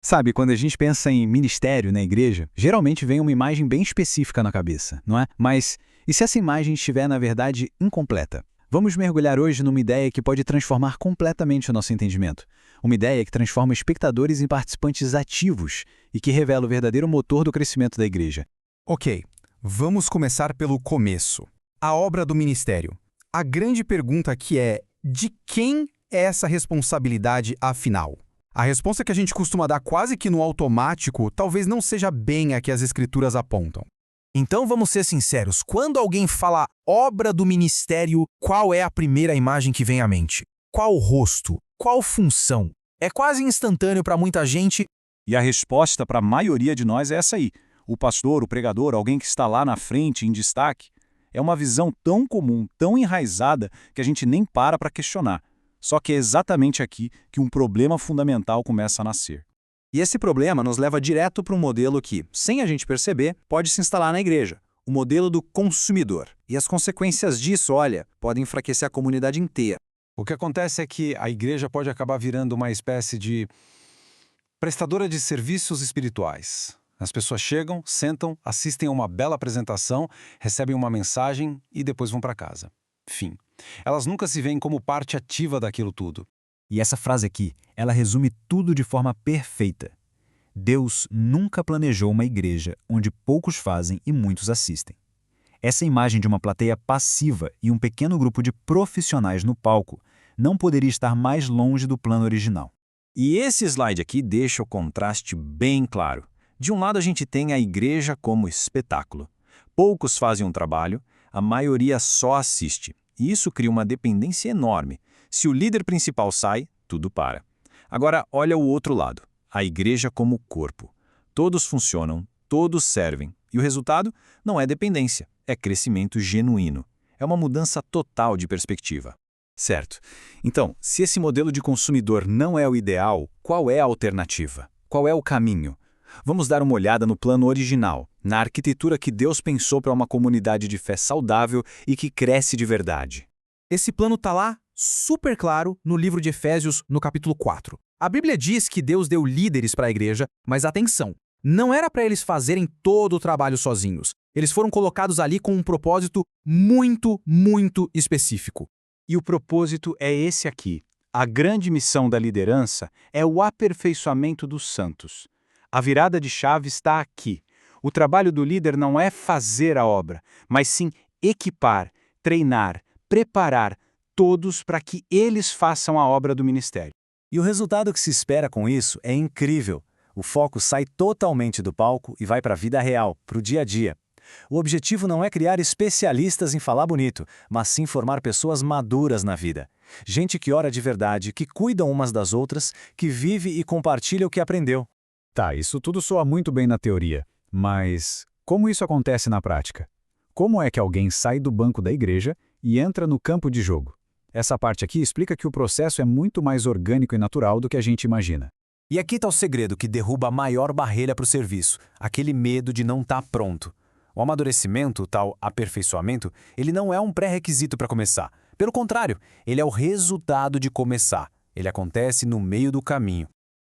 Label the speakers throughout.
Speaker 1: Sabe, quando a gente pensa em ministério na igreja, geralmente vem uma imagem bem específica na cabeça, não é? Mas e se essa imagem estiver, na verdade, incompleta? Vamos mergulhar hoje numa ideia que pode transformar completamente o nosso entendimento. Uma ideia que transforma espectadores em participantes ativos e que revela o verdadeiro motor do crescimento da igreja.
Speaker 2: Ok, vamos começar pelo começo. A obra do ministério. A grande pergunta aqui é: de quem é essa responsabilidade afinal? A resposta que a gente costuma dar quase que no automático talvez não seja bem a que as escrituras apontam. Então vamos ser sinceros, quando alguém fala obra do ministério, qual é a primeira imagem que vem à mente? Qual rosto? Qual função? É quase instantâneo para muita gente.
Speaker 3: E a resposta para a maioria de nós é essa aí. O pastor, o pregador, alguém que está lá na frente, em destaque. É uma visão tão comum, tão enraizada, que a gente nem para questionar. Só que é exatamente aqui que um problema fundamental começa a nascer.
Speaker 4: E esse problema nos leva direto para um modelo que, sem a gente perceber, pode se instalar na igreja. O modelo do consumidor. E as consequências disso, olha, podem enfraquecer a comunidade inteira.
Speaker 5: O que acontece é que a igreja pode acabar virando uma espécie de prestadora de serviços espirituais. As pessoas chegam, sentam, assistem a uma bela apresentação, recebem uma mensagem e depois vão para casa. Fim. Elas nunca se veem como parte ativa daquilo tudo.
Speaker 6: E essa frase aqui, ela resume tudo de forma perfeita. Deus nunca planejou uma igreja onde poucos fazem e muitos assistem. Essa imagem de uma plateia passiva e um pequeno grupo de profissionais no palco não poderia estar mais longe do plano original.
Speaker 4: E esse slide aqui deixa o contraste bem claro. De um lado a gente tem a igreja como espetáculo. Poucos fazem um trabalho, a maioria só assiste. E isso cria uma dependência enorme. Se o líder principal sai, tudo para. Agora, olha o outro lado. A igreja como corpo. Todos funcionam, todos servem. E o resultado não é dependência, é crescimento genuíno. É uma mudança total de perspectiva. Certo. Então, se esse modelo de consumidor não é o ideal, qual é a alternativa? Qual é o caminho? Vamos dar uma olhada no plano original, na arquitetura que Deus pensou para uma comunidade de fé saudável e que cresce de verdade.
Speaker 2: Esse plano está lá, super claro, no livro de Efésios, no capítulo 4. A Bíblia diz que Deus deu líderes para a igreja, mas atenção, não era para eles fazerem todo o trabalho sozinhos. Eles foram colocados ali com um propósito muito, muito específico.
Speaker 3: E o propósito é esse aqui. A grande missão da liderança é o aperfeiçoamento dos santos. A virada de chave está aqui. O trabalho do líder não é fazer a obra, mas sim equipar, treinar, preparar todos para que eles façam a obra do ministério.
Speaker 4: E o resultado que se espera com isso é incrível. O foco sai totalmente do palco e vai para a vida real, para o dia a dia. O objetivo não é criar especialistas em falar bonito, mas sim formar pessoas maduras na vida. Gente que ora de verdade, que cuidam umas das outras, que vive e compartilha o que aprendeu.
Speaker 1: Tá, isso tudo soa muito bem na teoria, mas como isso acontece na prática? Como é que alguém sai do banco da igreja e entra no campo de jogo? Essa parte aqui explica que o processo é muito mais orgânico e natural do que a gente imagina.
Speaker 4: E aqui está o segredo que derruba a maior barreira para o serviço, aquele medo de não estar pronto. O amadurecimento, o tal aperfeiçoamento, ele não é um pré-requisito para começar. Pelo contrário, ele é o resultado de começar. Ele acontece no meio do caminho.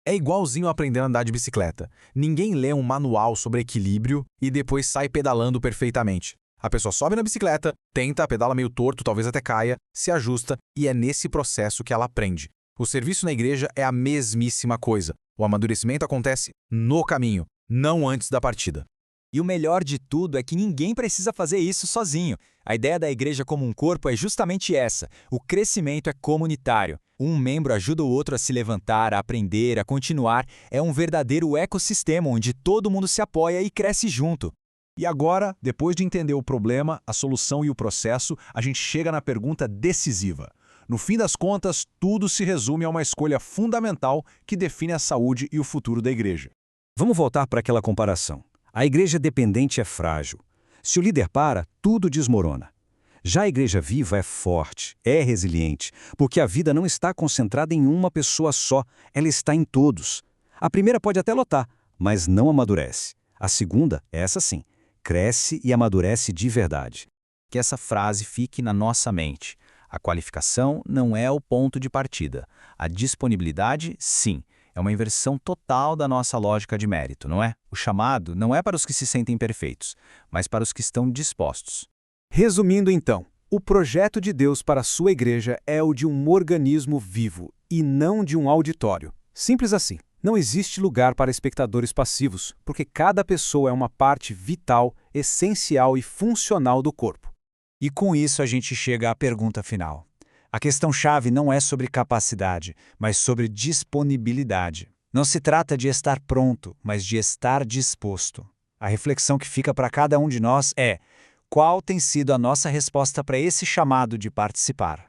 Speaker 2: É igualzinho aprender a andar de bicicleta. Ninguém lê um manual sobre equilíbrio e depois sai pedalando perfeitamente. A pessoa sobe na bicicleta, tenta, pedala meio torto, talvez até caia, se ajusta e é nesse processo que ela aprende. O serviço na igreja é a mesmíssima coisa. O amadurecimento acontece no caminho, não antes da partida.
Speaker 7: E o melhor de tudo é que ninguém precisa fazer isso sozinho. A ideia da igreja como um corpo é justamente essa. O crescimento é comunitário. Um membro ajuda o outro a se levantar, a aprender, a continuar. É um verdadeiro ecossistema onde todo mundo se apoia e cresce junto.
Speaker 8: E agora, depois de entender o problema, a solução e o processo, a gente chega na pergunta decisiva. No fim das contas, tudo se resume a uma escolha fundamental que define a saúde e o futuro da igreja.
Speaker 4: Vamos voltar para aquela comparação. A igreja dependente é frágil. Se o líder para, tudo desmorona. Já a igreja viva é forte, é resiliente, porque a vida não está concentrada em uma pessoa só, ela está em todos. A primeira pode até lotar, mas não amadurece. A segunda, essa sim, cresce e amadurece de verdade.
Speaker 9: Que essa frase fique na nossa mente. A qualificação não é o ponto de partida. A disponibilidade, sim,
Speaker 1: É uma inversão total da nossa lógica de mérito, não é? O chamado não é para os que se sentem perfeitos, mas para os que estão dispostos.
Speaker 3: Resumindo então, o projeto de Deus para a sua igreja é o de um organismo vivo e não de um auditório. Simples assim. Não existe lugar para espectadores passivos, porque cada pessoa é uma parte vital, essencial e funcional do corpo.
Speaker 9: E com isso a gente chega à pergunta final. A questão-chave não é sobre capacidade, mas sobre disponibilidade. Não se trata de estar pronto, mas de estar disposto. A reflexão que fica para cada um de nós é: qual tem sido a nossa resposta para esse chamado de participar?